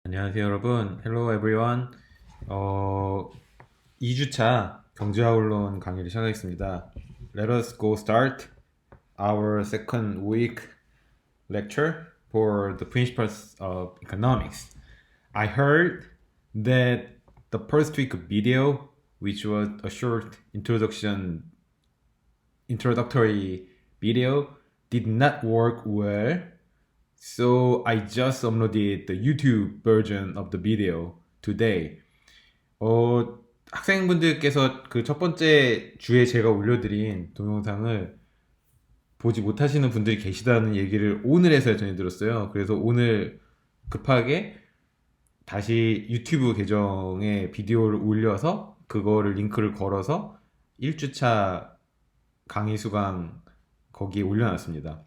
안녕하세요 여러분. Hello everyone. 2주차 경제아울론 강의를 시작하겠습니다. Let us go start our second week lecture for the principles of economics. I heard that the first week video, which was a short introductory video, did not work well. So I just uploaded the YouTube version of the video today. 학생분들께서 그 첫 번째 주에 제가 올려드린 동영상을 보지 못하시는 분들이 계시다는 얘기를 오늘 해서 전해 들었어요. 그래서 오늘 급하게 다시 유튜브 계정에 비디오를 올려서 그거를 링크를 걸어서 1주차 강의 수강 거기에 올려놨습니다.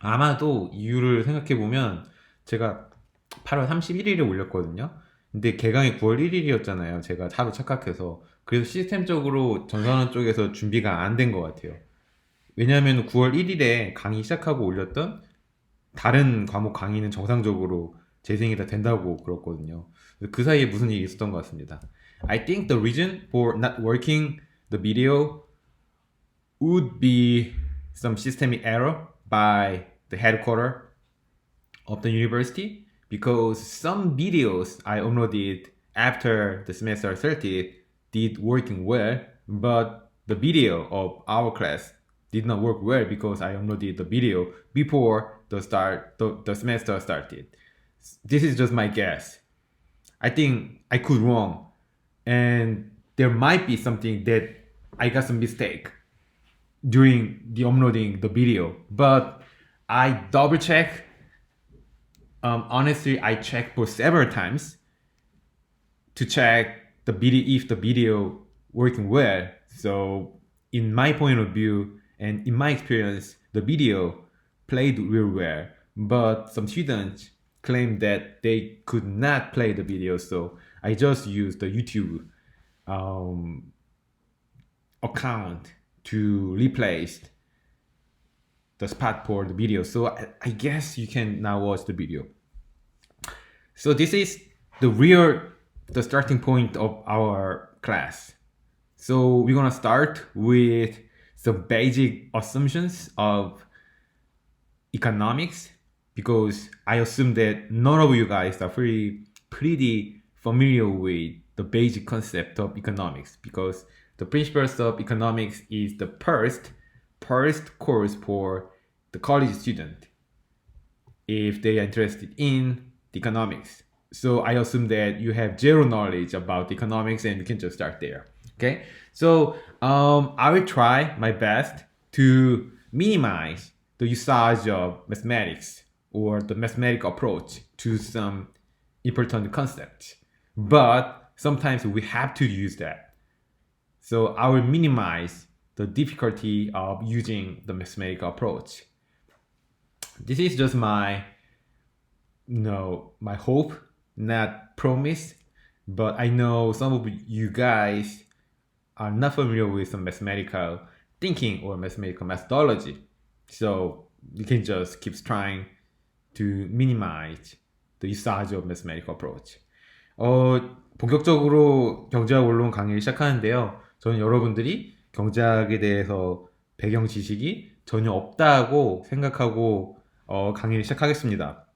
아마도 이유를 생각해보면 제가 8월 31일에 올렸거든요. 근데 개강이 9월 1일이었잖아요. 제가 하루 착각해서. 그래서 시스템적으로 전산원 쪽에서 준비가 안 된 것 같아요. 왜냐하면 9월 1일에 강의 시작하고 올렸던 다른 과목 강의는 정상적으로 재생이 다 된다고 그렇거든요. 그 사이에 무슨 일이 있었던 것 같습니다. I think the reason for not working the video would be some systemic error by the headquarter of the university because some videos I uploaded after the semester started did working well, but the video of our class did not work well because I uploaded the video before the semester started. This is just my guess. I think I could wrong, and there might be something that I got some mistake during the uploading the video, but I double check. Honestly, I checked for several times to check the video if the video working well. So in my point of view and in my experience, the video played real well, but some students claimed that they could not play the video. So I just used the YouTube account to replace the spot for the video. So I guess you can now watch the video. So this is the starting point of our class. So we're gonna start with some basic assumptions of economics because I assume that none of you guys are pretty familiar with the basic concept of economics because the principles of economics is the first course for the college student if they are interested in the economics. So I assume that you have zero knowledge about economics and you can just start there. Okay, so I will try my best to minimize the usage of mathematics or the mathematical approach to some important concepts, but sometimes we have to use that. So I will minimize the difficulty of using the mathematical approach. This is just my my hope, not promise, but I know some of you guys are not familiar with some mathematical thinking or mathematical methodology. So you can just keep trying to minimize the usage of mathematical approach. 본격적으로 경제학 원론 강의를 시작하는데요. 저는 여러분들이 경제학에 대해서 배경 지식이 전혀 없다고 생각하고 강의를 시작하겠습니다.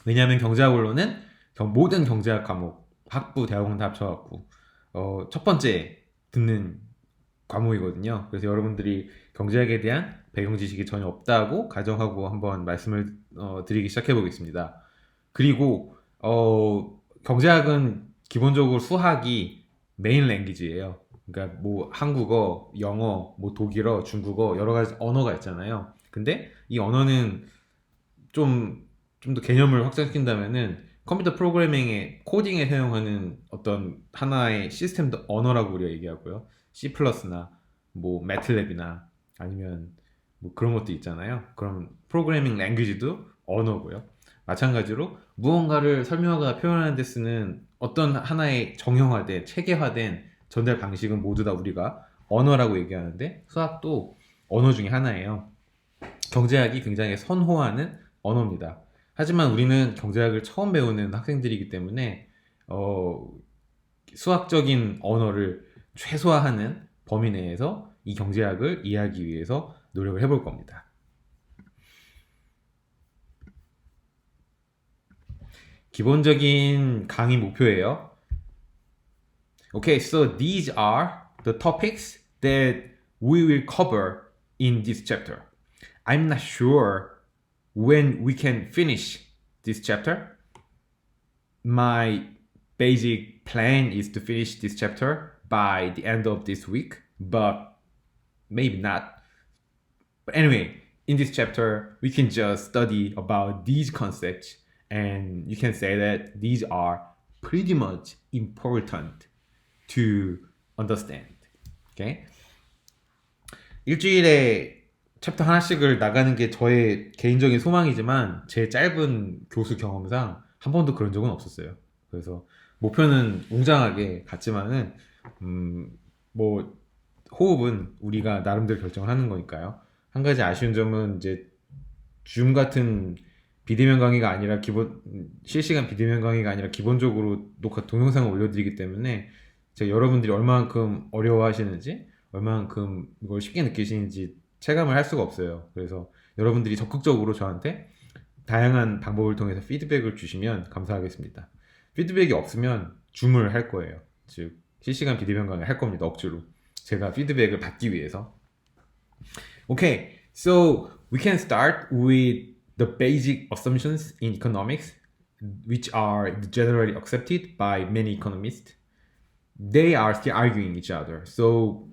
왜냐하면 경제학 원론은 모든 경제학 과목, 학부, 대학원 다 합쳐갖고 첫 번째 듣는 과목이거든요. 그래서 여러분들이 경제학에 대한 배경 지식이 전혀 없다고 가정하고 한번 말씀을 드리기 시작해 보겠습니다. 그리고 경제학은 기본적으로 수학이 메인 랭귀지예요. 그러니까 뭐 한국어, 영어, 뭐 독일어, 중국어 여러 가지 언어가 있잖아요. 근데 이 언어는 좀 더 개념을 확장시킨다면은 컴퓨터 프로그래밍에 코딩에 사용하는 어떤 하나의 시스템 언어라고 우리가 얘기하고요. C++나 뭐 매틀랩이나 아니면 뭐 그런 것도 있잖아요. 그럼 프로그래밍 랭귀지도 언어고요. 마찬가지로 무언가를 설명하거나 표현하는 데 쓰는 어떤 하나의 정형화된 체계화된 전달 방식은 모두 다 우리가 언어라고 얘기하는데 수학도 언어 중에 하나예요. 경제학이 굉장히 선호하는 언어입니다. 하지만 우리는 경제학을 처음 배우는 학생들이기 때문에 수학적인 언어를 최소화하는 범위 내에서 이 경제학을 이해하기 위해서 노력을 해볼 겁니다. 기본적인 강의 목표예요. Okay, so these are the topics that we will cover in this chapter. I'm not sure when we can finish this chapter. My basic plan is to finish this chapter by the end of this week, but maybe not. But anyway, in this chapter, we can just study about these concepts, and you can say that these are pretty much important to understand. Okay? 일주일에 챕터 하나씩을 나가는 게 저의 개인적인 소망이지만 제 짧은 교수 경험상 한 번도 그런 적은 없었어요. 그래서 목표는 웅장하게 갔지만은 뭐 호흡은 우리가 나름대로 결정을 하는 거니까요. 한 가지 아쉬운 점은 이제 줌 같은 비대면 강의가 아니라 실시간 비대면 강의가 아니라 기본적으로 녹화 동영상을 올려드리기 때문에 제가 여러분들이 얼마만큼 어려워하시는지 얼마만큼 이걸 쉽게 느끼시는지 체감을 할 수가 없어요. 그래서 여러분들이 적극적으로 저한테 다양한 방법을 통해서 피드백을 주시면 감사하겠습니다. 피드백이 없으면 줌을 할 거예요. 즉 실시간 비대면 강의를 할 겁니다. 억지로 제가 피드백을 받기 위해서. Okay, so we can start with the basic assumptions in economics, which are generally accepted by many economists. They are still arguing each other. So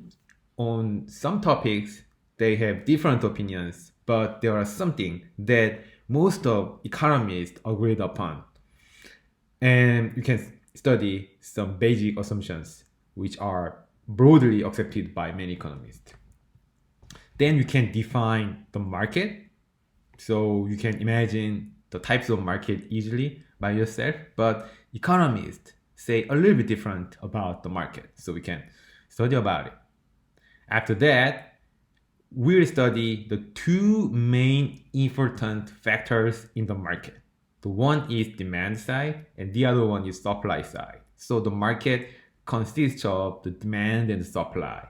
on some topics, they have different opinions, but there are something that most of economists agreed upon. And you can study some basic assumptions, which are broadly accepted by many economists. Then you can define the market. So you can imagine the types of market easily by yourself, but economists say a little bit different about the market. So we can study about it. After that, we'll study the two main important factors in the market. The one is demand side and the other one is supply side. So the market consists of the demand and the supply.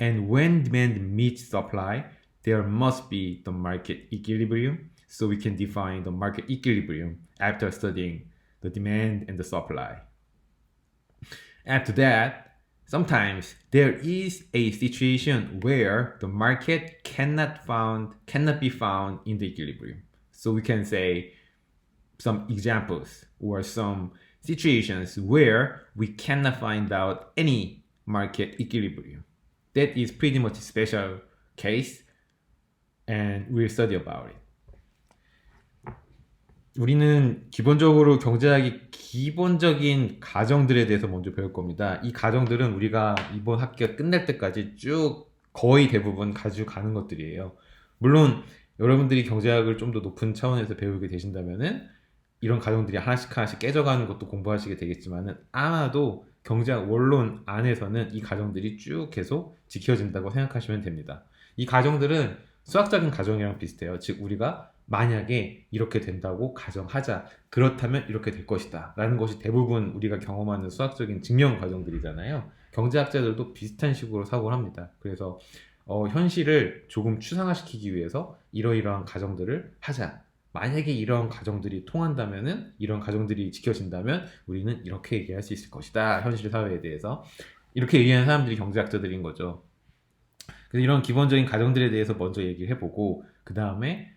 And when demand meets supply, there must be the market equilibrium. So we can define the market equilibrium after studying the demand and the supply. After that, sometimes there is a situation where the market cannot be found in the equilibrium. So we can say some examples or some situations where we cannot find out any market equilibrium. That is pretty much a special case, and we'll study about it. 우리는 기본적으로 경제학의 기본적인 가정들에 대해서 먼저 배울 겁니다. 이 가정들은 우리가 이번 학기가 끝날 때까지 쭉 거의 대부분 가지고 가는 것들이에요. 물론 여러분들이 경제학을 좀 더 높은 차원에서 배우게 되신다면은 이런 가정들이 하나씩 하나씩 깨져가는 것도 공부하시게 되겠지만은 아마도 경제학 원론 안에서는 이 가정들이 쭉 계속 지켜진다고 생각하시면 됩니다. 이 가정들은 수학적인 가정이랑 비슷해요. 즉 우리가 만약에 이렇게 된다고 가정하자. 그렇다면 이렇게 될 것이다. 라는 것이 대부분 우리가 경험하는 수학적인 증명 과정들이잖아요. 경제학자들도 비슷한 식으로 사고를 합니다. 그래서 현실을 조금 추상화시키기 위해서 이러이러한 가정들을 하자. 만약에 이런 가정들이 통한다면은 이런 가정들이 지켜진다면 우리는 이렇게 얘기할 수 있을 것이다. 현실 사회에 대해서 이렇게 얘기하는 사람들이 경제학자들인 거죠. 그래서 이런 기본적인 가정들에 대해서 먼저 얘기를 해보고 그 다음에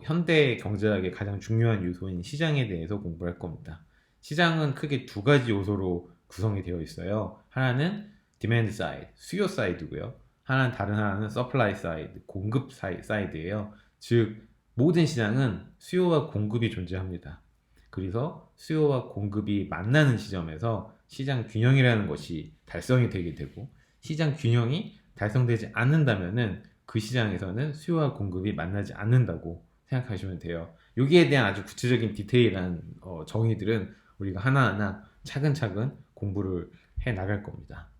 현대 경제학의 가장 중요한 요소인 시장에 대해서 공부할 겁니다. 시장은 크게 두 가지 요소로 구성이 되어 있어요. 하나는 demand side, 수요 사이드고요. 다른 하나는 supply side, 공급 사이드예요. 즉 모든 시장은 수요와 공급이 존재합니다. 그래서 수요와 공급이 만나는 지점에서 시장 균형이라는 것이 달성이 되게 되고 시장 균형이 달성되지 않는다면은 그 시장에서는 수요와 공급이 만나지 않는다고 생각하시면 돼요. 여기에 대한 아주 구체적인 디테일한 정의들은 우리가 하나하나 차근차근 공부를 해 나갈 겁니다.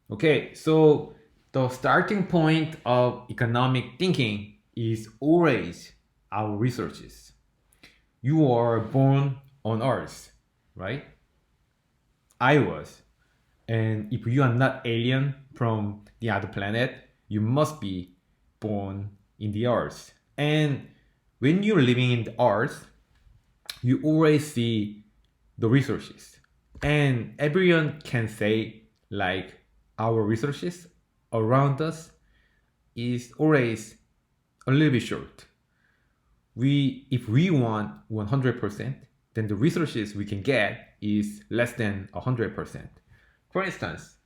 Okay, so The starting point of economic thinking is always our resources. You are born on Earth, right? I was. And if you are not alien from the other planet, you must be born in the Earth. And when you're living in the Earth, you always see the resources. And everyone can say, like, our resources around us is always a little bit short. If we want 100%, then the resources we can get is less than 100%. For instance,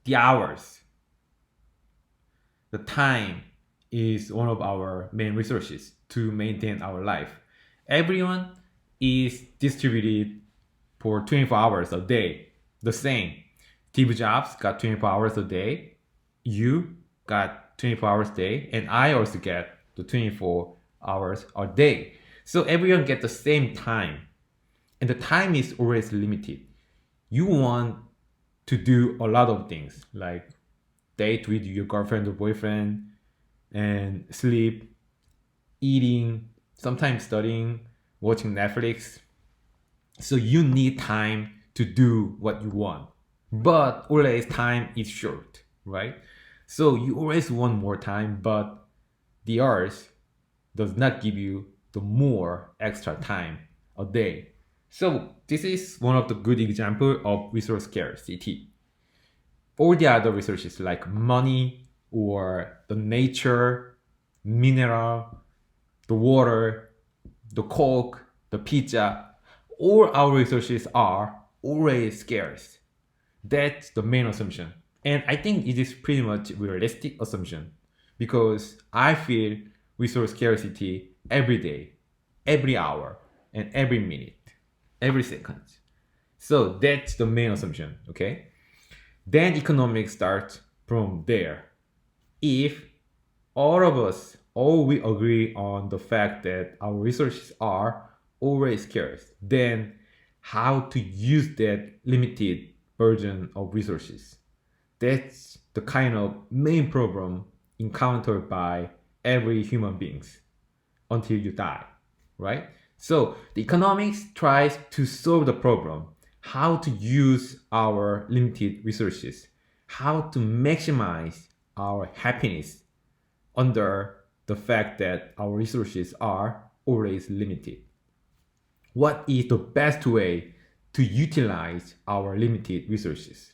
the hours, the time is one of our main resources to maintain our life. Everyone is distributed for 24 hours a day. The same. Steve Jobs got 24 hours a day. You got 24 hours a day. And I also get the 24 hours a day. So everyone get the same time. And the time is always limited. You want to do a lot of things like date with your girlfriend or boyfriend and sleep, eating, sometimes studying, watching Netflix. So you need time to do what you want. But always time is short, right? So you always want more time, but the earth does not give you the more extra time a day. So this is one of the good example of resource scarcity. All the other resources like money or the nature, mineral, the water, the coke, the pizza, all our resources are always scarce. That's the main assumption. And I think it is pretty much realistic assumption because I feel resource scarcity every day, every hour, and every minute, every second. So that's the main assumption, okay? Then economics starts from there. If all we agree on the fact that our resources are always scarce, then how to use that limited version of resources? That's the kind of main problem encountered by every human beings until you die, right? So the economics tries to solve the problem, how to use our limited resources, how to maximize our happiness under the fact that our resources are always limited. What is the best way to utilize our limited resources?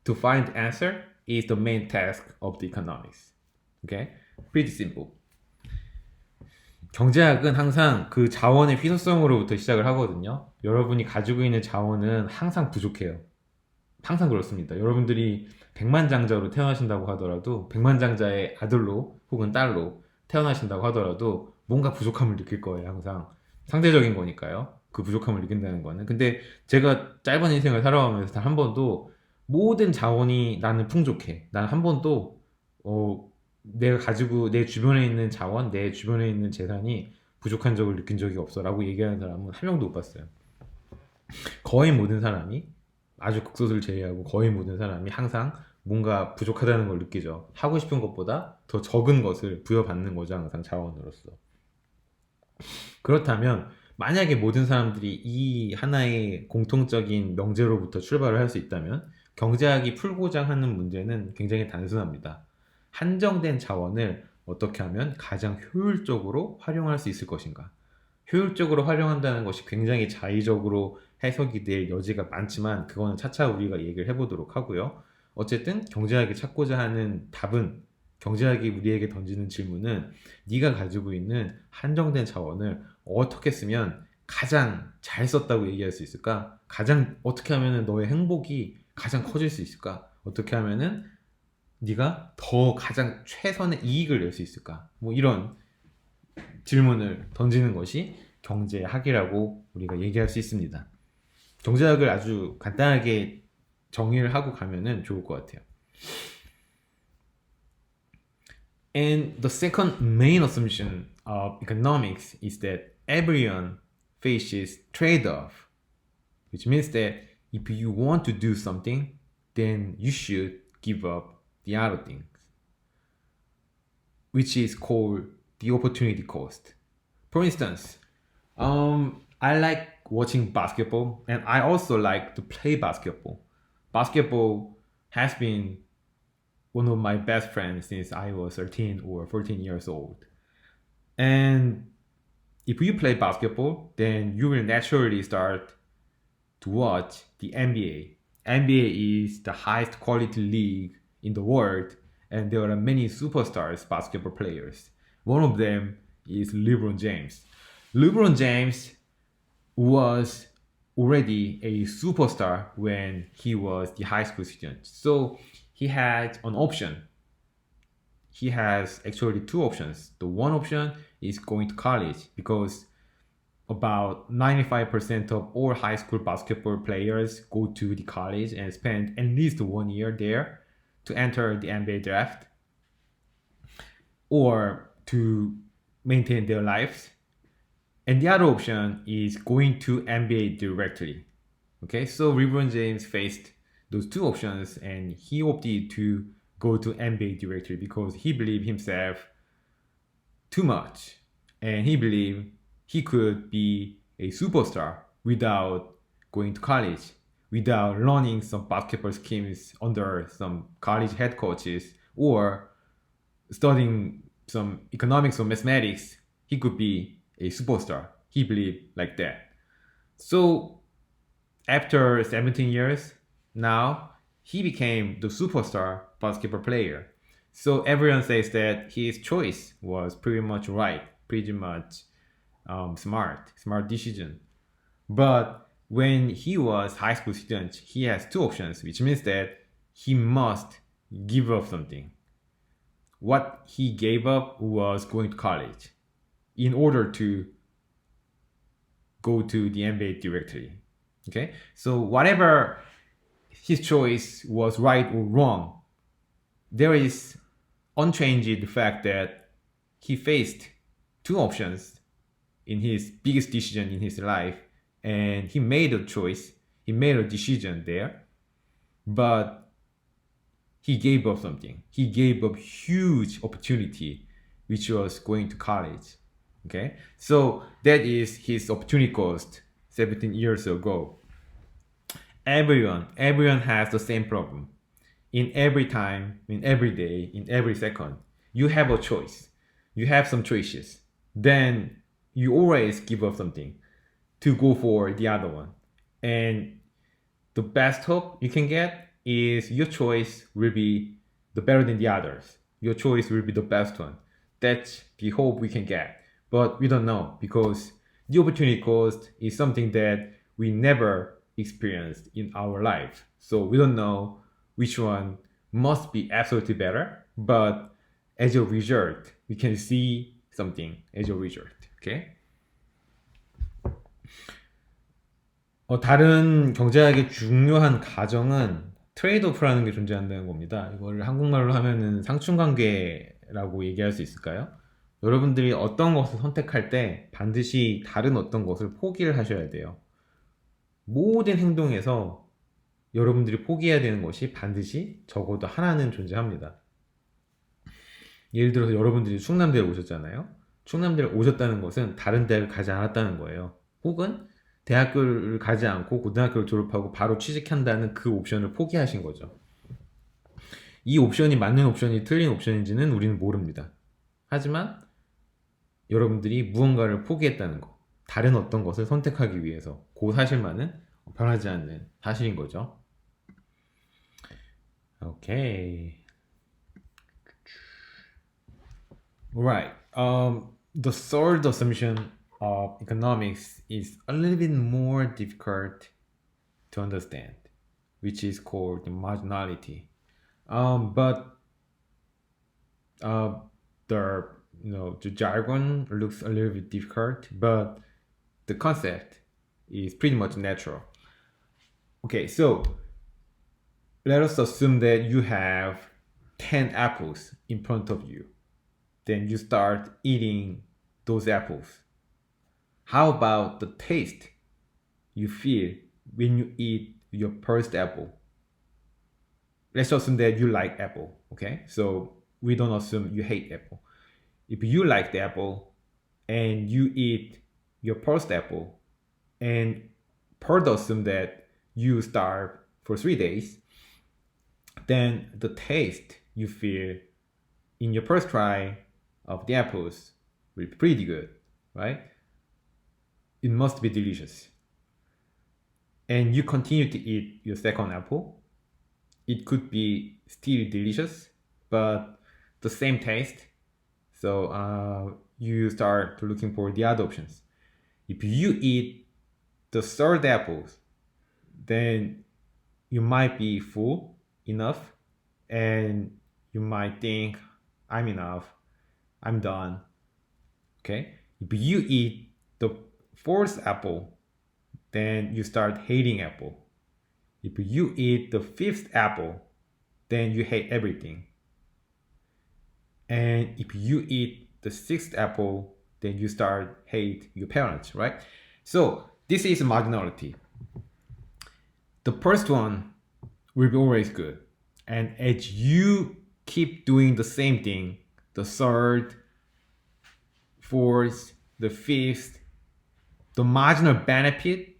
To find the answer is the main task of the economics. Okay? Pretty simple. 경제학은 항상 그 자원의 희소성으로부터 시작을 하거든요. 여러분이 가지고 있는 자원은 항상 부족해요. 항상 그렇습니다. 여러분들이 백만장자로 태어나신다고 하더라도 백만장자의 아들로 혹은 딸로 태어나신다고 하더라도 뭔가 부족함을 느낄 거예요. 항상 상대적인 거니까요. 그 부족함을 느낀다는 거는. 근데 제가 짧은 인생을 살아가면서 단 한 번도 모든 자원이 나는 풍족해. 난 한 번도 내가 가지고 내 주변에 있는 자원, 내 주변에 있는 재산이 부족한 적을 느낀 적이 없어 라고 얘기하는 사람은 한 명도 못 봤어요. 거의 모든 사람이, 아주 극소수를 제외하고 거의 모든 사람이 항상 뭔가 부족하다는 걸 느끼죠. 하고 싶은 것보다 더 적은 것을 부여받는 거죠. 항상 자원으로서. 그렇다면 만약에 모든 사람들이 이 하나의 공통적인 명제로부터 출발을 할 수 있다면 경제학이 풀고자 하는 문제는 굉장히 단순합니다. 한정된 자원을 어떻게 하면 가장 효율적으로 활용할 수 있을 것인가. 효율적으로 활용한다는 것이 굉장히 자의적으로 해석이 될 여지가 많지만 그거는 차차 우리가 얘기를 해보도록 하고요. 어쨌든 경제학이 찾고자 하는 답은, 경제학이 우리에게 던지는 질문은 네가 가지고 있는 한정된 자원을 어떻게 쓰면 가장 잘 썼다고 얘기할 수 있을까? 가장 어떻게 하면 너의 행복이 가장 커질 수 있을까? 어떻게 하면은 네가 더 가장 최선의 이익을 낼 수 있을까? 뭐 이런 질문을 던지는 것이 경제학이라고 우리가 얘기할 수 있습니다. 경제학을 아주 간단하게 정의를 하고 가면은 좋을 것 같아요. And the second main assumption of economics is that everyone faces trade-off, which means that if you want to do something, then you should give up the other things, which is called the opportunity cost. For instance, I like watching basketball and I also like to play basketball. Basketball has been one of my best friends since I was 13 or 14 years old. And if you play basketball, then you will naturally start to watch the NBA. NBA is the highest quality league in the world, and there are many superstars basketball players. One of them is LeBron James. LeBron James was already a superstar when he was the high school student. So he had an option. He has actually two options. The one option is going to college because about 95% of all high school basketball players go to the college and spend at least 1 year there to enter the NBA draft or to maintain their lives. And the other option is going to NBA directly. Okay, so LeBron James faced those two options and he opted to go to NBA directly because he believed himself too much and he believed he could be a superstar without going to college, without learning some basketball schemes under some college head coaches or studying some economics or mathematics. He could be a superstar. He believed like that. So after 17 years, now he became the superstar basketball player. So everyone says that his choice was pretty much right, pretty much smart decision. But when he was high school student, he has two options, which means that he must give up something. What he gave up was going to college in order to go to the NBA directly. Okay, so whatever his choice was right or wrong, there is unchanged the fact that he faced two options in his biggest decision in his life, and he made a choice, he made a decision there, but he gave up something. He gave up huge opportunity, which was going to college. Okay, so that is his opportunity cost 17 years ago. Everyone has the same problem. In every time, in every day, in every second, you have a choice. You have some choices. Then you always give up something to go for the other one. And the best hope you can get is your choice will be the better than the others. Your choice will be the best one. That's the hope we can get. But we don't know because the opportunity cost is something that we never experienced in our life. So we don't know which one must be absolutely better. But as a result, we can see something as a result. Okay? 다른 경제학의 중요한 가정은 트레이드오프라는 게 존재한다는 겁니다. 이걸 한국말로 하면은 상충관계라고 얘기할 수 있을까요? 여러분들이 어떤 것을 선택할 때 반드시 다른 어떤 것을 포기를 하셔야 돼요. 모든 행동에서 여러분들이 포기해야 되는 것이 반드시 적어도 하나는 존재합니다. 예를 들어서 여러분들이 충남대에 오셨잖아요. 충남대에 오셨다는 것은 다른 대학을 가지 않았다는 거예요. 혹은 대학교를 가지 않고 고등학교를 졸업하고 바로 취직한다는 그 옵션을 포기하신 거죠. 이 옵션이 맞는 옵션이 틀린 옵션인지는 우리는 모릅니다. 하지만 여러분들이 무언가를 포기했다는 거, 다른 어떤 것을 선택하기 위해서 그 사실만은 변하지 않는 사실인 거죠. Okay. Right. The third assumption of economics is a little bit more difficult to understand, which is called the marginality. But the jargon looks a little bit difficult, but the concept is pretty much natural. Okay, so let us assume that you have 10 apples in front of you. Then you start eating those apples. How about the taste you feel when you eat your first apple? Let's assume that you like apple, Okay, so we don't assume you hate apple. If you like the apple and you eat your first apple and per assume that you starve for 3 days, then the taste you feel in your first try of the apples will be pretty good, right? It must be delicious. And you continue to eat your second apple, it could be still delicious, but the same taste. So you start looking for the other options. If you eat the third apples, then you might be full enough and you might think, I'm enough, I'm done. Okay? If you eat the fourth apple, then you start hating apple. If you eat the fifth apple, then you hate everything. And if you eat the sixth apple, then you start hate your parents, right? So this is marginality. The first one will be always good. And as you keep doing the same thing, the third, fourth, the fifth, the marginal benefit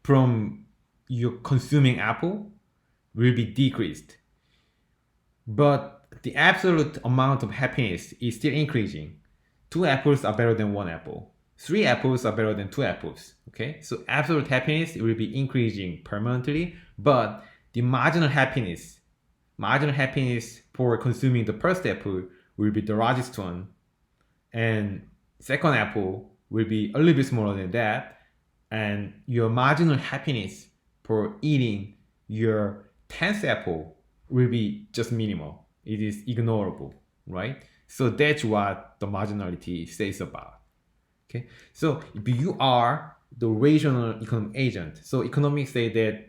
from your consuming apple will be decreased. But the absolute amount of happiness is still increasing. 2 apples are better than 1 apple. 3 apples are better than 2 apples. Okay, so absolute happiness will be increasing permanently, but the marginal happiness for consuming the first apple will be the largest one, and second apple will be a little bit smaller than that, and your marginal happiness for eating your 10th apple will be just minimal. It is ignorable, right? So that's what the marginality says about. Okay, so if you are the rational economic agent, so economics say that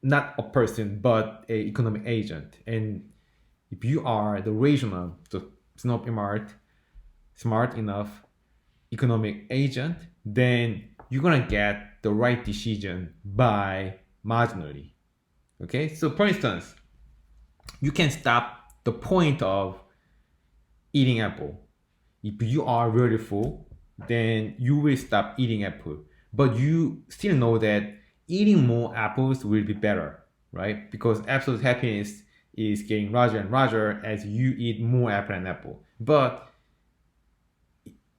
not a person but a economic agent, and if you are the rational, the smart enough economic agent, then you're gonna get the right decision by marginally. Okay, so for instance, you can stop the point of eating apple. If you are really full, then you will stop eating apple. But you still know that eating more apples will be better, right? Because absolute happiness is getting larger and larger as you eat more apple and apple. But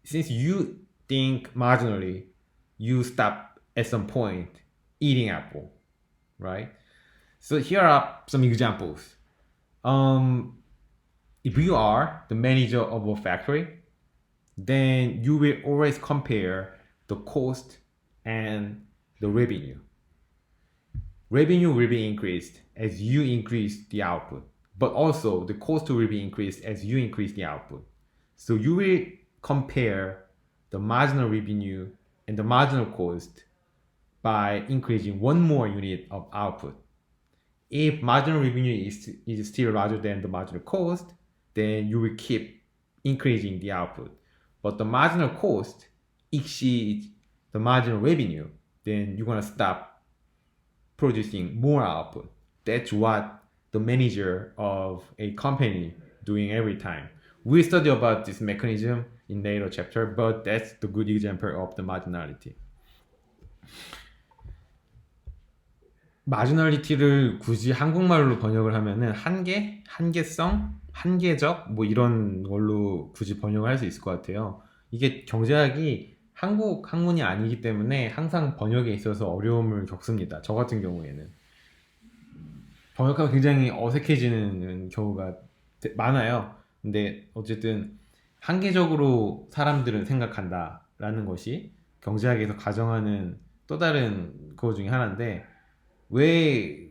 since you think marginally, you stop at some point eating apple, right? So here are some examples. If you are the manager of a factory, then you will always compare the cost and the revenue. Revenue will be increased as you increase the output, but also the cost will be increased as you increase the output. So you will compare the marginal revenue and the marginal cost by increasing one more unit of output. If marginal revenue is still larger than the marginal cost, then you will keep increasing the output. But the marginal cost exceeds the marginal revenue, then you're gonna stop producing more output. That's what the manager of a company doing every time. We study about this mechanism in later chapter, but that's the good example of the marginality. 마지널리티를 굳이 한국말로 번역을 하면은 한계, 한계성, 한계적 뭐 이런 걸로 굳이 번역을 할 수 있을 것 같아요. 이게 경제학이 한국 학문이 아니기 때문에 항상 번역에 있어서 어려움을 겪습니다. 저 같은 경우에는 번역하면 굉장히 어색해지는 경우가 많아요. 근데 어쨌든 한계적으로 사람들은 생각한다라는 것이 경제학에서 가정하는 또 다른 그거 중에 하나인데, 왜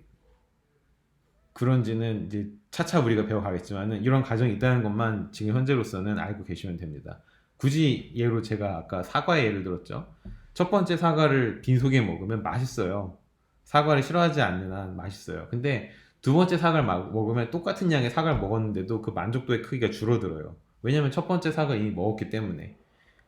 그런지는 이제 차차 우리가 배워가겠지만은 이런 가정이 있다는 것만 지금 현재로서는 알고 계시면 됩니다. 굳이 예로 제가 아까 사과의 예를 들었죠. 첫 번째 사과를 빈속에 먹으면 맛있어요. 사과를 싫어하지 않는 한 맛있어요. 근데 두 번째 사과를 먹으면 똑같은 양의 사과를 먹었는데도 그 만족도의 크기가 줄어들어요. 왜냐면 첫 번째 사과 이미 먹었기 때문에.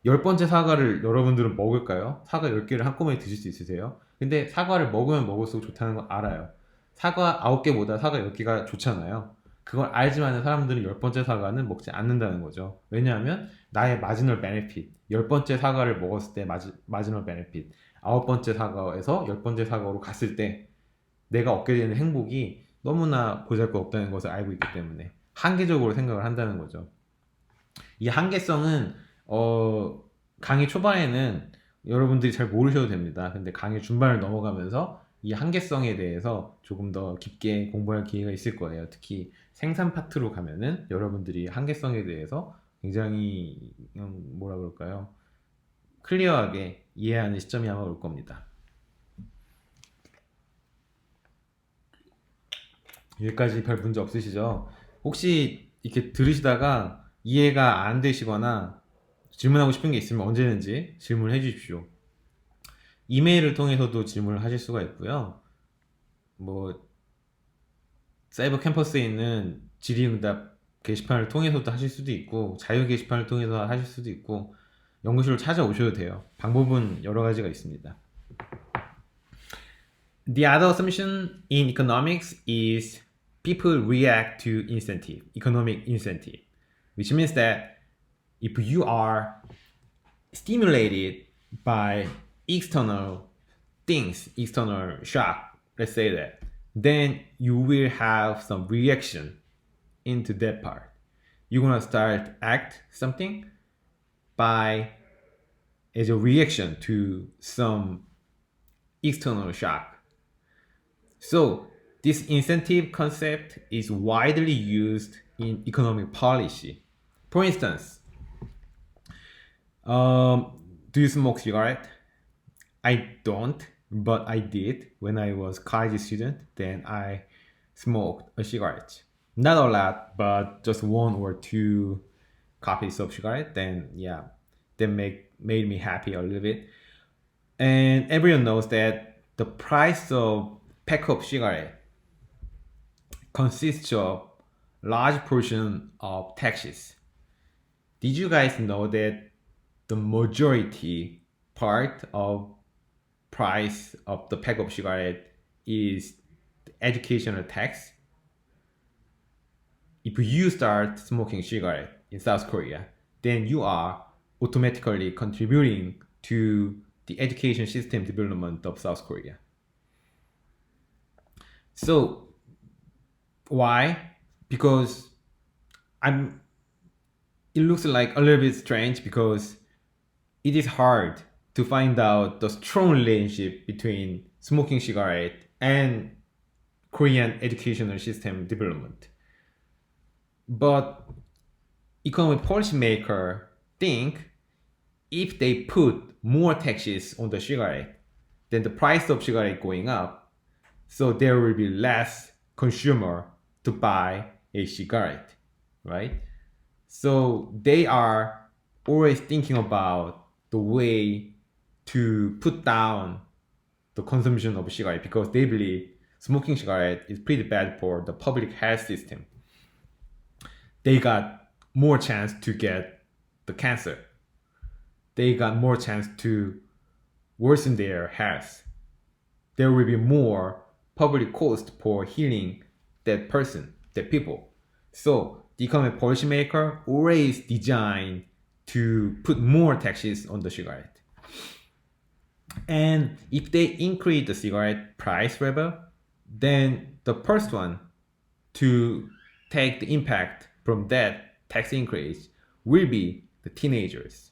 10번째 사과를 여러분들은 먹을까요? 사과 10개를 한꺼번에 드실 수 있으세요? 근데 사과를 먹으면 먹을수록 좋다는 걸 알아요. 사과 9개보다 사과 10개가 좋잖아요. 그걸 알지만 사람들은 열 번째 사과는 먹지 않는다는 거죠. 왜냐하면 나의 마지널 베네핏, 열 번째 사과를 먹었을 때 마지널 베네핏, 아홉 번째 사과에서 열 번째 사과로 갔을 때 내가 얻게 되는 행복이 너무나 보잘것없다는 것을 알고 있기 때문에 한계적으로 생각을 한다는 거죠. 이 한계성은 강의 초반에는 여러분들이 잘 모르셔도 됩니다. 근데 강의 중반을 넘어가면서 이 한계성에 대해서 조금 더 깊게 공부할 기회가 있을 거예요. 특히 생산 파트로 가면은 여러분들이 한계성에 대해서 굉장히 뭐라 그럴까요? 클리어하게 이해하는 시점이 아마 올 겁니다. 여기까지 별 문제 없으시죠? 혹시 이렇게 들으시다가 이해가 안 되시거나 질문하고 싶은 게 있으면 언제든지 질문을 해주십시오. 이메일을 통해서도 질문을 하실 수가 있고요. 뭐 사이버 캠퍼스에 있는 질의응답 게시판을 통해서도 하실 수도 있고 자유 게시판을 통해서 하실 수도 있고 연구실로 찾아오셔도 돼요. 방법은 여러 가지가 있습니다. The other assumption in economics is people react to incentive, economic incentive, which means that if you are stimulated by external things, external shock, let's say that, then you will have some reaction into that part. You're gonna start act something by as a reaction to some external shock. So this incentive concept is widely used in economic policy. For instance, do you smoke cigarette? I don't, but I did when I was college student. Then I smoked a cigarette. Not a lot, but just one or two copies of cigarette. Then yeah, that made me happy a little bit. And everyone knows that the price of pack of cigarette consists of large portion of taxes. Did you guys know that the majority part of price of the pack of cigarette is the educational tax? If you start smoking cigarette in South Korea, then you are automatically contributing to the education system development of South Korea. So why? Because it looks like a little bit strange because it is hard to find out the strong relationship between smoking cigarette and Korean educational system development. But economic policymakers think if they put more taxes on the cigarette, then the price of cigarette going up, so there will be less consumer to buy a cigarette, right? So they are always thinking about the way to put down the consumption of cigarette because they believe smoking cigarette is pretty bad for the public health system. They got more chance to get the cancer. They got more chance to worsen their health. There will be more public cost for healing that person, that people. So the economic policymaker always design to put more taxes on the cigarette. And if they increase the cigarette price level, then the first one to take the impact from that tax increase will be the teenagers.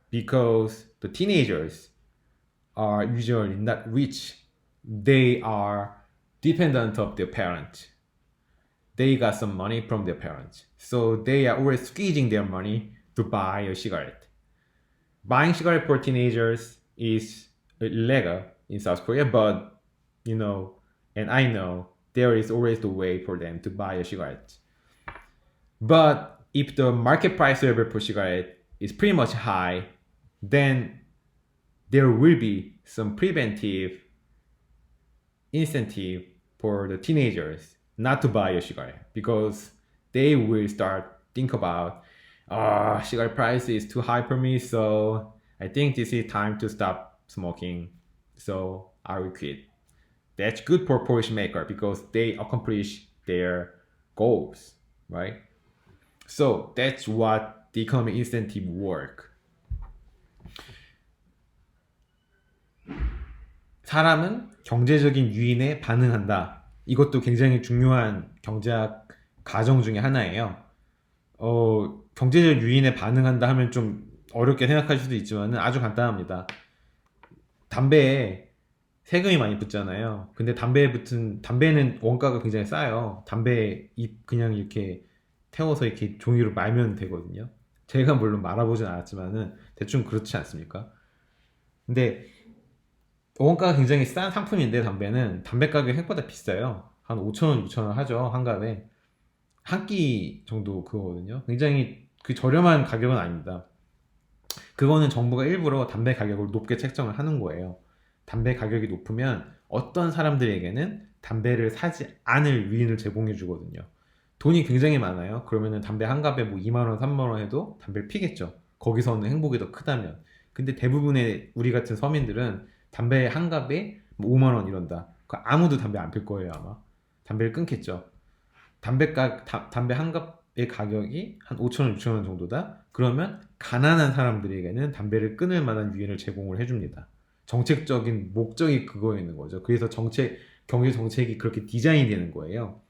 Because the teenagers are usually not rich. They are dependent of their parents. They got some money from their parents. So they are always squeezing their money to buy a cigarette. Buying cigarette for teenagers is illegal in South Korea, but you know, and I know there is always the way for them to buy a cigarette. But if the market price level per cigarette is pretty much high, then there will be some preventive incentive for the teenagers not to buy a cigarette because they will start think about cigarette price is too high for me, so I think this is time to stop smoking, so I will quit. That's good for policymaker because they accomplish their goals, right? So that's what the economic incentive work. 사람은 경제적인 유인에 반응한다. 이것도 굉장히 중요한 경제학 가정 중에 하나예요. 경제적 유인에 반응한다 하면 좀 어렵게 생각할 수도 있지만 아주 간단합니다. 담배에 세금이 많이 붙잖아요. 근데 담배는 원가가 굉장히 싸요. 담배 잎 그냥 이렇게 태워서 이렇게 종이로 말면 되거든요. 제가 물론 말아보진 않았지만은 대충 그렇지 않습니까? 근데 원가가 굉장히 싼 상품인데 담배 가격이 생각보다 비싸요. 한 5,000원, 6,000원 하죠. 한 갑에. 한 끼 정도 그거거든요. 굉장히 그 저렴한 가격은 아닙니다. 그거는 정부가 일부러 담배 가격을 높게 책정을 하는 거예요. 담배 가격이 높으면 어떤 사람들에게는 담배를 사지 않을 유인을 제공해 주거든요. 돈이 굉장히 많아요. 그러면은 담배 한 갑에 뭐 2만 원, 3만 원 해도 담배를 피겠죠. 거기서는 행복이 더 크다면. 근데 대부분의 우리 같은 서민들은 담배 한 갑에 뭐 5만 원 이런다. 아무도 담배 안 필 거예요, 아마. 담배를 끊겠죠. 담배 한 갑의 가격이 한 5,000원, 6,000원 정도다? 그러면 가난한 사람들에게는 담배를 끊을 만한 유인을 제공을 해줍니다. 정책적인 목적이 그거에 있는 거죠. 그래서 경제 정책이 그렇게 디자인이 되는 거예요.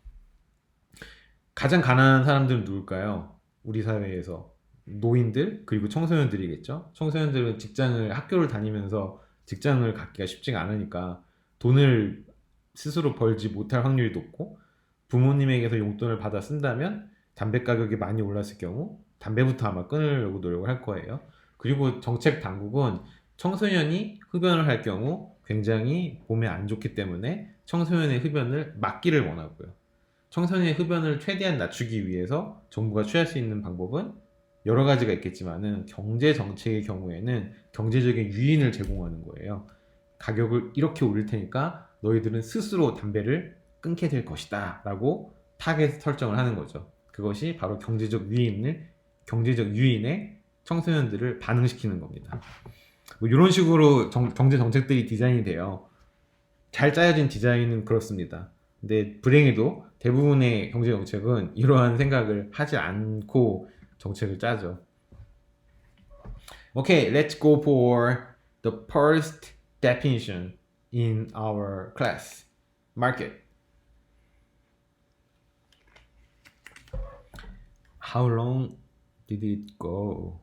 가장 가난한 사람들은 누굴까요? 우리 사회에서. 노인들, 그리고 청소년들이겠죠? 청소년들은 학교를 다니면서 직장을 갖기가 쉽지가 않으니까 돈을 스스로 벌지 못할 확률이 높고, 부모님에게서 용돈을 받아 쓴다면 담배 가격이 많이 올랐을 경우 담배부터 아마 끊으려고 노력을 할 거예요. 그리고 정책 당국은 청소년이 흡연을 할 경우 굉장히 몸에 안 좋기 때문에 청소년의 흡연을 막기를 원하고요. 청소년의 흡연을 최대한 낮추기 위해서 정부가 취할 수 있는 방법은 여러 가지가 있겠지만은 경제 정책의 경우에는 경제적인 유인을 제공하는 거예요. 가격을 이렇게 올릴 테니까 너희들은 스스로 담배를 끊게 될 것이다 라고 타겟 설정을 하는 거죠. 그것이 바로 경제적 유인에 청소년들을 반응시키는 겁니다. 뭐 이런 식으로 경제 정책들이 디자인이 돼요. 잘 짜여진 디자인은 그렇습니다. 근데 불행히도 대부분의 경제 정책은 이러한 생각을 하지 않고 정책을 짜죠. Okay, let's go for the first definition in our class. Market. How long did it go?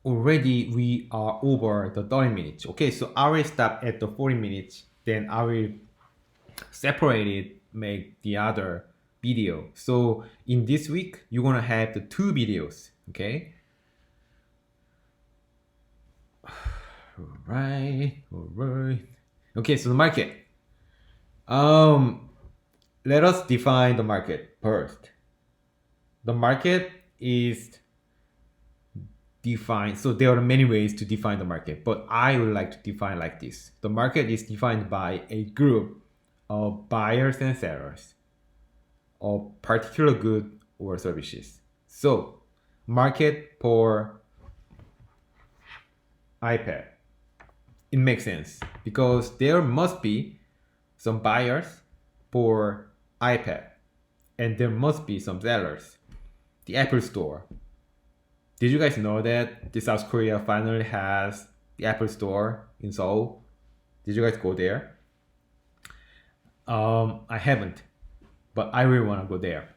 Already we are over the 30 minutes. Okay, so I will stop at the 40 minutes. Then I will separate it, make the other video. So in this week, you're gonna have the 2 videos. Okay. Alright. Okay, so the market. Let us define the market first. The market is defined, so there are many ways to define the market, but I would like to define like this. The market is defined by a group of buyers and sellers of particular goods or services. So, market for iPad. It makes sense because there must be some buyers for iPad and there must be some sellers. The Apple Store. Did you guys know that the South Korea finally has the Apple Store in Seoul? Did you guys go there? I haven't, but I really want to go there.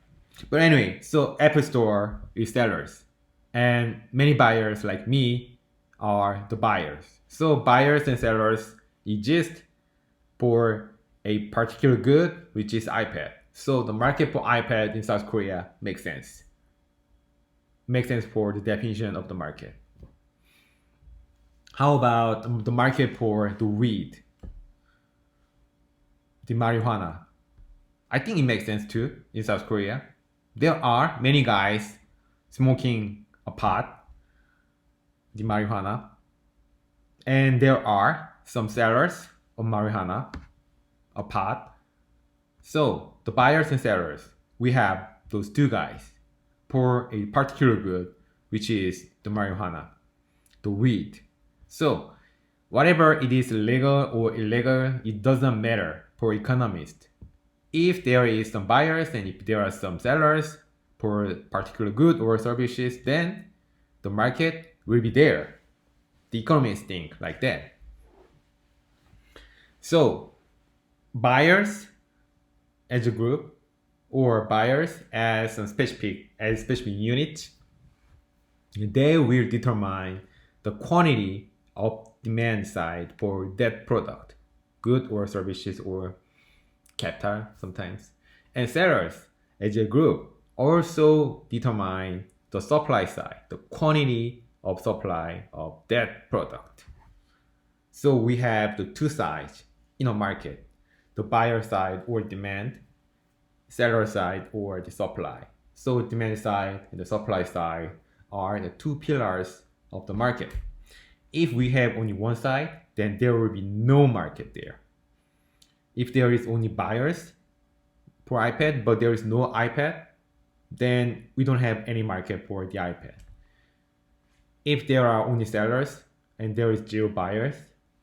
But anyway, so Apple Store is sellers, and many buyers like me are the buyers. So buyers and sellers exist for a particular good, which is iPad. So the market for iPad in South Korea makes sense. Makes sense for the definition of the market. How about the market for the weed? The marijuana. I think it makes sense too in South Korea. There are many guys smoking a pot, the marijuana, and there are some sellers of marijuana, a pot. So the buyers and sellers, we have those 2 guys for a particular good, which is the marijuana, the weed. So whatever it is legal or illegal, it doesn't matter for economists. If there is some buyers and if there are some sellers for particular good or services, then the market will be there. The economists think like that. So buyers as a group or buyers as a specific unit, they will determine the quantity of demand side for that product, good or services or capital sometimes. And sellers as a group also determine the supply side, the quantity of supply of that product. So we have the two sides in a market, the buyer side or demand, seller side or the supply. So demand side and the supply side are the two pillars of the market. If we have only one side, then there will be no market there. If there is only buyers for iPad, but there is no iPad, then we don't have any market for the iPad. If there are only sellers and there is zero buyers,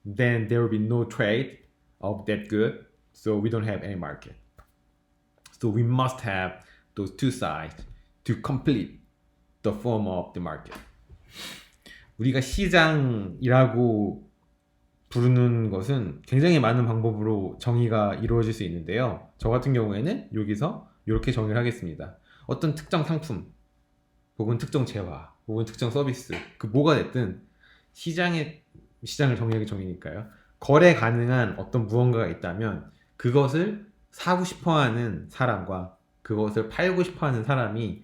then there will be no trade of that good, so we don't have any market. So we must have those two sides to complete the form of the market. 우리가 시장이라고 부르는 것은 굉장히 많은 방법으로 정의가 이루어질 수 있는데요. 저 같은 경우에는 여기서 이렇게 정의를 하겠습니다. 어떤 특정 상품, 혹은 특정 재화, 혹은 특정 서비스, 그 뭐가 됐든 시장을 정의하기 정의니까요. 거래 가능한 어떤 무언가가 있다면 그것을 사고 싶어하는 사람과 그것을 팔고 싶어하는 사람이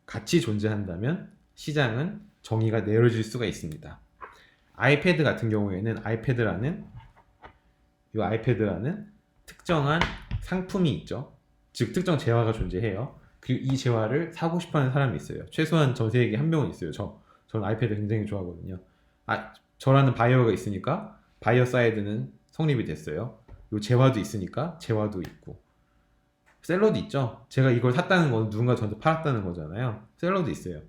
같이 존재한다면 시장은 정의가 내려질 수가 있습니다. 아이패드 같은 경우에는 아이패드라는 특정한 상품이 있죠. 즉 특정 재화가 존재해요. 그리고 이 재화를 사고 싶어하는 사람이 있어요. 최소한 전 세계에 한 명은 있어요. 저는 아이패드 굉장히 좋아하거든요. 저라는 바이어가 있으니까 바이어 사이드는 성립이 됐어요. 요 재화도 있으니까 재화도 있고, 셀러도 있죠. 제가 이걸 샀다는 건 누군가 저한테 팔았다는 거잖아요. 셀러도 있어요.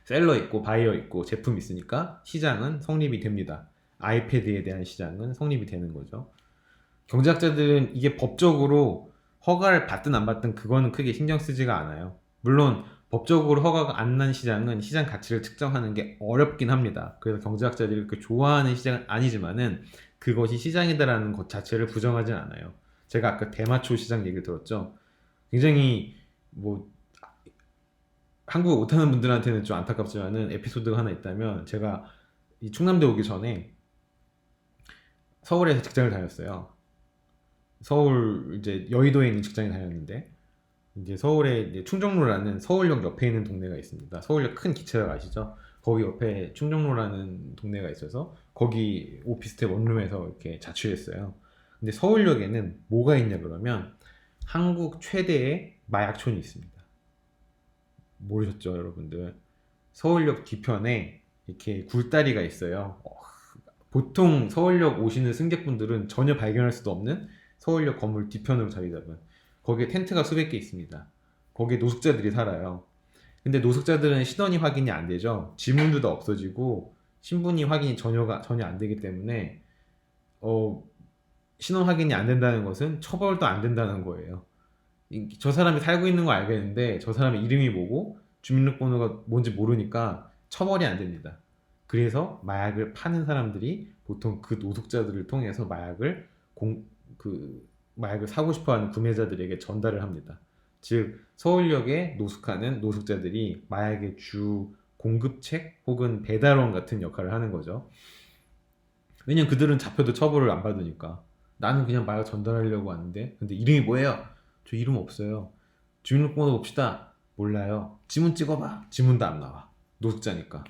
셀러 있고 바이어 있고 제품 있으니까 시장은 성립이 됩니다. 아이패드에 대한 시장은 성립이 되는 거죠. 경제학자들은 이게 법적으로 허가를 받든 안 받든 그거는 크게 신경 쓰지가 않아요. 물론 법적으로 허가가 안 난 시장은 시장 가치를 측정하는 게 어렵긴 합니다. 그래서 경제학자들이 그렇게 좋아하는 시장은 아니지만은 그것이 시장이다라는 것 자체를 부정하진 않아요. 제가 아까 대마초 시장 얘기를 들었죠. 굉장히 한국어 못하는 분들한테는 좀 안타깝지만은 에피소드가 하나 있다면, 제가 이 충남대 오기 전에 서울에서 직장을 다녔어요. 서울 이제 여의도에 있는 직장에 다녔는데, 이제 서울에 이제 충정로라는 서울역 옆에 있는 동네가 있습니다. 서울역 큰 기차역 아시죠? 거기 옆에 충정로라는 동네가 있어서 거기 오피스텔 원룸에서 이렇게 자취했어요. 근데 서울역에는 뭐가 있냐 그러면 한국 최대의 마약촌이 있습니다. 모르셨죠, 여러분들? 서울역 뒤편에 이렇게 굴다리가 있어요. 보통 서울역 오시는 승객분들은 전혀 발견할 수도 없는 서울역 건물 뒤편으로 자리 잡은, 거기에 텐트가 수백 개 있습니다. 거기에 노숙자들이 살아요. 근데 노숙자들은 신원이 확인이 안 되죠. 지문도 없어지고 신분이 확인이 전혀 안 되기 때문에 신원 확인이 안 된다는 것은 처벌도 안 된다는 거예요. 저 사람이 살고 있는 거 알겠는데 저 사람의 이름이 뭐고 주민등록번호가 뭔지 모르니까 처벌이 안 됩니다. 그래서 마약을 파는 사람들이 보통 그 노숙자들을 통해서 마약을 사고 싶어하는 구매자들에게 전달을 합니다. 즉 서울역에 노숙하는 노숙자들이 마약의 주 공급책 혹은 배달원 같은 역할을 하는 거죠. 왜냐면 그들은 잡혀도 처벌을 안 받으니까. 나는 그냥 마약 전달하려고 왔는데, 근데 이름이 뭐예요? 저 이름 없어요. 주민등록번호 봅시다. 몰라요. 지문 찍어봐. 지문도 안 나와. 노숙자니까.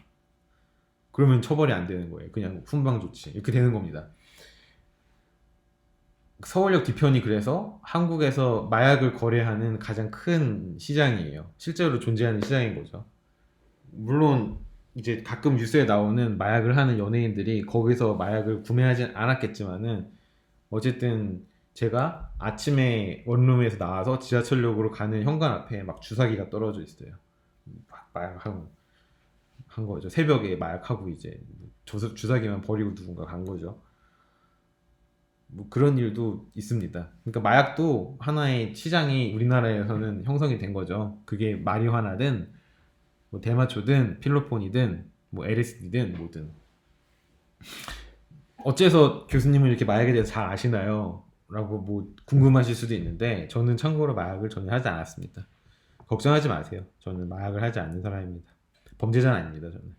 그러면 처벌이 안 되는 거예요. 그냥 훈방 조치. 이렇게 되는 겁니다. 서울역 뒤편이 그래서 한국에서 마약을 거래하는 가장 큰 시장이에요. 실제로 존재하는 시장인 거죠. 물론 이제 가끔 뉴스에 나오는 마약을 하는 연예인들이 거기서 마약을 구매하진 않았겠지만은 어쨌든 제가 아침에 원룸에서 나와서 지하철역으로 가는 현관 앞에 막 주사기가 떨어져 있어요. 막 마약하고 한 거죠. 새벽에 마약하고 이제 주사기만 버리고 누군가 간 거죠. 뭐 그런 일도 있습니다. 그러니까 마약도 하나의 시장이 우리나라에서는 형성이 된 거죠. 그게 마리화나든 뭐 대마초든 필로폰이든 뭐 LSD든 뭐든. 어째서 교수님은 이렇게 마약에 대해서 잘 아시나요? 라고 뭐 궁금하실 수도 있는데 저는 참고로 마약을 전혀 하지 않았습니다. 걱정하지 마세요. 저는 마약을 하지 않는 사람입니다. 범죄자는 아닙니다. 저는.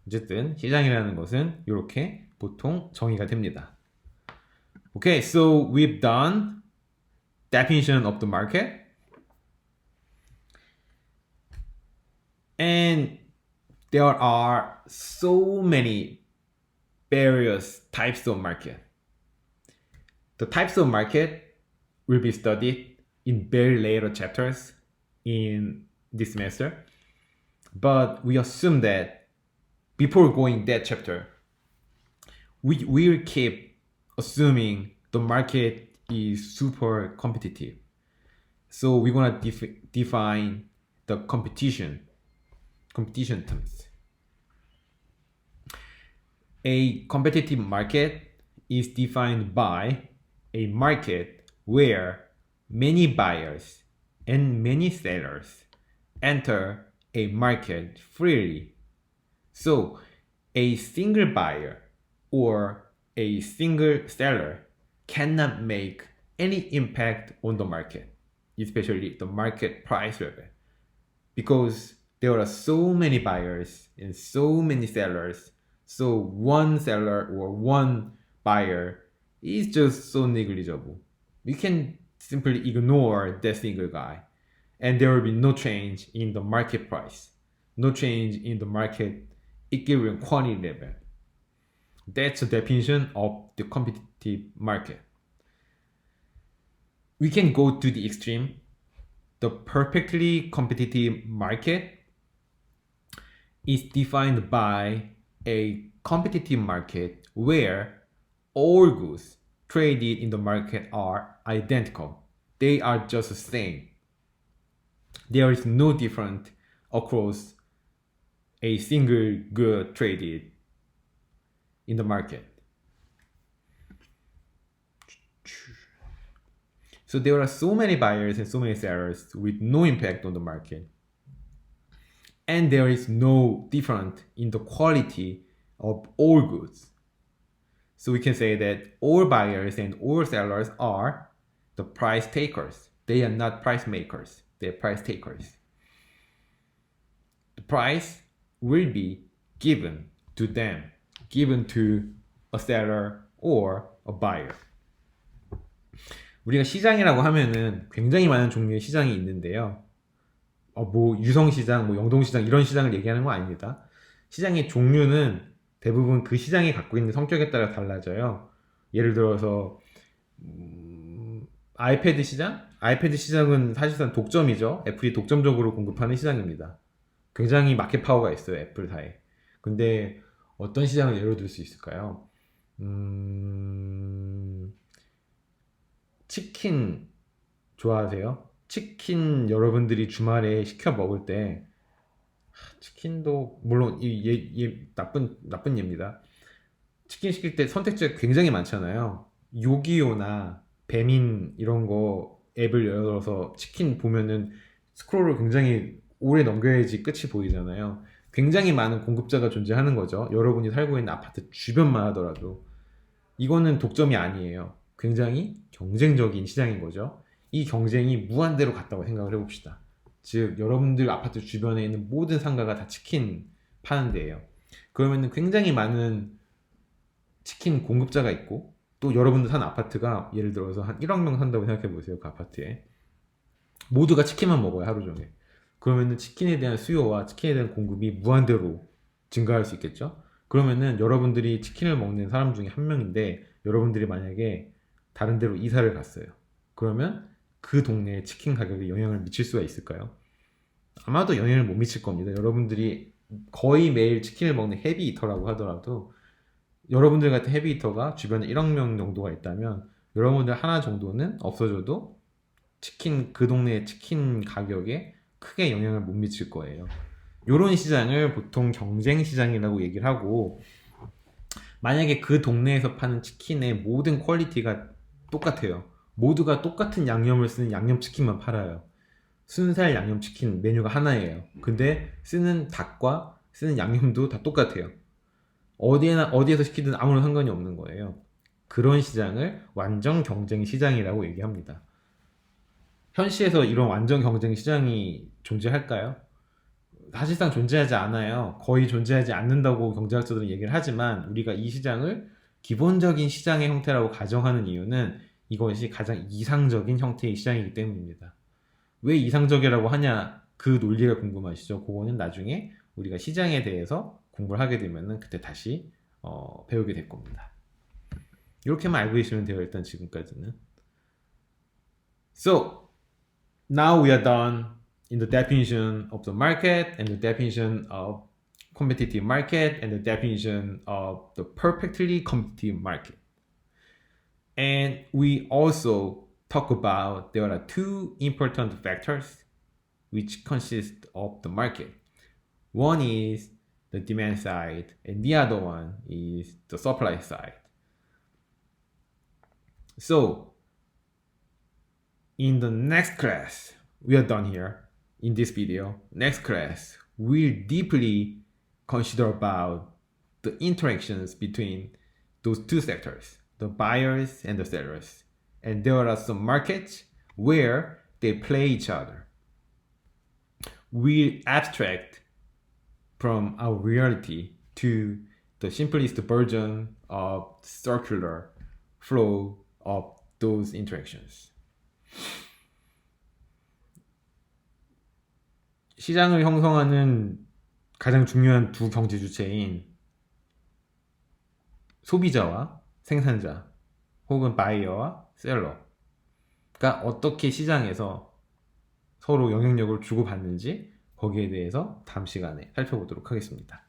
어쨌든 시장이라는 것은 이렇게 보통 정의가 됩니다. Okay, so we've done definition of the market, and there are so many various types of market. The types of market will be studied in very later chapters in this semester, but we assume that before going that chapter, we will keep assuming the market is super competitive. So we're gonna define the competition terms. A competitive market is defined by a market where many buyers and many sellers enter a market freely. So a single buyer or a single seller cannot make any impact on the market, especially the market price level, because there are so many buyers and so many sellers. So one seller or one buyer is just so negligible. We can simply ignore that single guy, and there will be no change in the market price, no change in the market equilibrium quantity level. That's the definition of the competitive market. We can go to the extreme. The perfectly competitive market is defined by a competitive market where all goods traded in the market are identical. They are just the same. There is no difference across a single good traded in the market. So there are so many buyers and so many sellers with no impact on the market. And there is no difference in the quality of all goods. So we can say that all buyers and all sellers are the price takers. They are not price makers. They are price takers. The price will be given to them, given to a seller or a buyer. 우리가 시장이라고 하면은 굉장히 많은 종류의 시장이 있는데요. 뭐 유성시장, 뭐 영동시장 이런 시장을 얘기하는 거 아닙니다. 시장의 종류는 대부분 그 시장이 갖고 있는 성격에 따라 달라져요. 예를 들어서 아이패드 시장? 아이패드 시장은 사실상 독점이죠. 애플이 독점적으로 공급하는 시장입니다. 굉장히 마켓 파워가 있어요. 애플사에. 근데 어떤 시장을 예로 들 수 있을까요? 치킨 좋아하세요? 치킨 여러분들이 주말에 시켜 먹을 때 치킨도 물론 나쁜 예입니다. 치킨 시킬 때 선택지가 굉장히 많잖아요. 요기요나 배민 이런 거 앱을 열어서 치킨 보면은 스크롤을 굉장히 오래 넘겨야지 끝이 보이잖아요. 굉장히 많은 공급자가 존재하는 거죠. 여러분이 살고 있는 아파트 주변만 하더라도. 이거는 독점이 아니에요. 굉장히 경쟁적인 시장인 거죠. 이 경쟁이 무한대로 갔다고 생각을 해봅시다. 즉 여러분들 아파트 주변에 있는 모든 상가가 다 치킨 파는 데예요. 그러면은 굉장히 많은 치킨 공급자가 있고 또 여러분들 사는 아파트가 예를 들어서 한 1억 명 산다고 생각해 보세요. 그 아파트에 모두가 치킨만 먹어요. 하루 종일. 그러면은 치킨에 대한 수요와 치킨에 대한 공급이 무한대로 증가할 수 있겠죠. 그러면은 여러분들이 치킨을 먹는 사람 중에 한 명인데 여러분들이 만약에 다른 데로 이사를 갔어요. 그러면 그 동네에 치킨 가격에 영향을 미칠 수가 있을까요? 아마도 영향을 못 미칠 겁니다. 여러분들이 거의 매일 치킨을 먹는 헤비이터라고 하더라도 여러분들 같은 헤비이터가 주변에 1억 명 정도가 있다면 여러분들 하나 정도는 없어져도 치킨 그 동네의 치킨 가격에 크게 영향을 못 미칠 거예요. 이런 시장을 보통 경쟁 시장이라고 얘기를 하고 만약에 그 동네에서 파는 치킨의 모든 퀄리티가 똑같아요. 모두가 똑같은 양념을 쓰는 양념치킨만 팔아요. 순살 양념치킨 메뉴가 하나예요. 근데 쓰는 닭과 쓰는 양념도 다 똑같아요. 어디에서 시키든 아무런 상관이 없는 거예요. 그런 시장을 완전 경쟁 시장이라고 얘기합니다. 현시에서 이런 완전 경쟁 시장이 존재할까요? 사실상 존재하지 않아요. 거의 존재하지 않는다고 경제학자들은 얘기를 하지만 우리가 이 시장을 기본적인 시장의 형태라고 가정하는 이유는 이것이 가장 이상적인 형태의 시장이기 때문입니다. 왜 이상적이라고 하냐 그 논리가 궁금하시죠? 그거는 나중에 우리가 시장에 대해서 공부를 하게 되면은 그때 다시 배우게 될 겁니다. 이렇게만 알고 계시면 돼요. 일단 지금까지는. So now we are done in the definition of the market and the definition of competitive market and the definition of the perfectly competitive market. And we also talk about there are two important factors which consist of the market. One is the demand side and the other one is the supply side. So in the next class, we are done here in this video. Next class, we'll deeply consider about the interactions between those two sectors, the buyers and the sellers. And there are some markets where they play each other. We abstract from our reality to the simplest version of circular flow of those interactions. 시장을 형성하는 가장 중요한 두 경제 주체인 소비자와 생산자 혹은 바이어와 셀러가 어떻게 시장에서 서로 영향력을 주고받는지 거기에 대해서 다음 시간에 살펴보도록 하겠습니다.